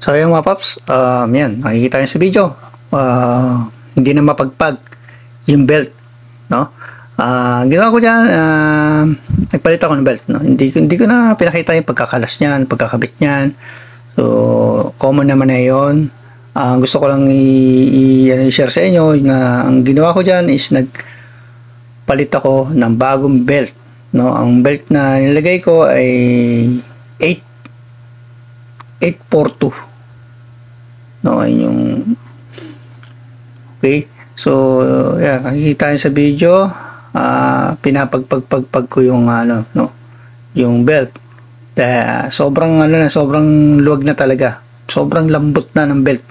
So yung mga paps, yan, nakikita nyo sa video, hindi na mapagpag yung belt, no? Ginawa ko dyan, nagpalit ako ng belt, no? Hindi ko na pinakita yung pagkakalas niyan, pagkakabit niyan. So, common naman na yun. Gusto ko lang i-share sa inyo na ang ginawa ko dyan is nagpalit ako ng bagong belt, no? Ang belt na nilagay ko ay 842, no? Ayun yung okay. So yeah, nakikita nyo sa video, pinapagpagpagpag ko yung no, yung belt. Sobrang sobrang luwag na talaga, sobrang lambot na ng belt,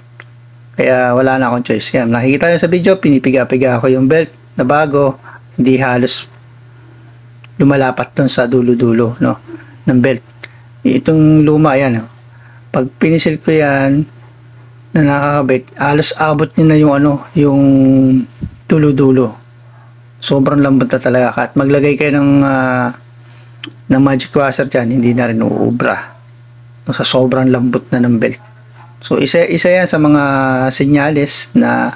kaya wala na akong choice. Yan, nakikita nyo sa video, pinipiga-piga ako yung belt na bago, hindi halos lumalapat dun sa dulo-dulo, no, ng belt. Itong luma, yan, no? Pag pinisil ko yan na nakakabit, halos abot niya na yung yung dulo-dulo. Sobrang lambot na talaga. At maglagay kayo ng magic washer dyan, hindi na rin uubra. Sa sobrang lambot na ng belt. So isa yan sa mga senyales na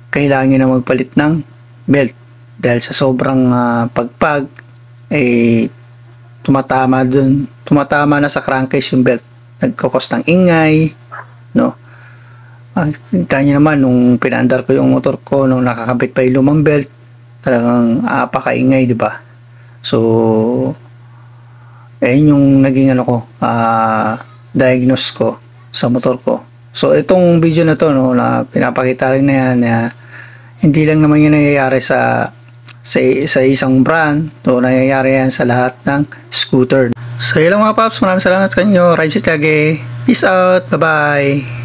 kailangan na magpalit ng belt, dahil sa sobrang pagpag tumatama na sa crankcase yung belt, nagkakos ng ingay, no? Kita nyo naman nung pinaandar ko yung motor ko, nung nakakabit pa yung lumang belt, talagang apakaingay, di ba? So ayun yung naging diagnose ko sa motor ko. So itong video na to, no, na pinapakita rin na yan, na hindi lang naman yun nangyayari sa isang brand, so nangyayari yan sa lahat ng scooter. So yun lang mga paps, maraming salamat sa inyo. Ride safe lagi. Peace out, bye bye.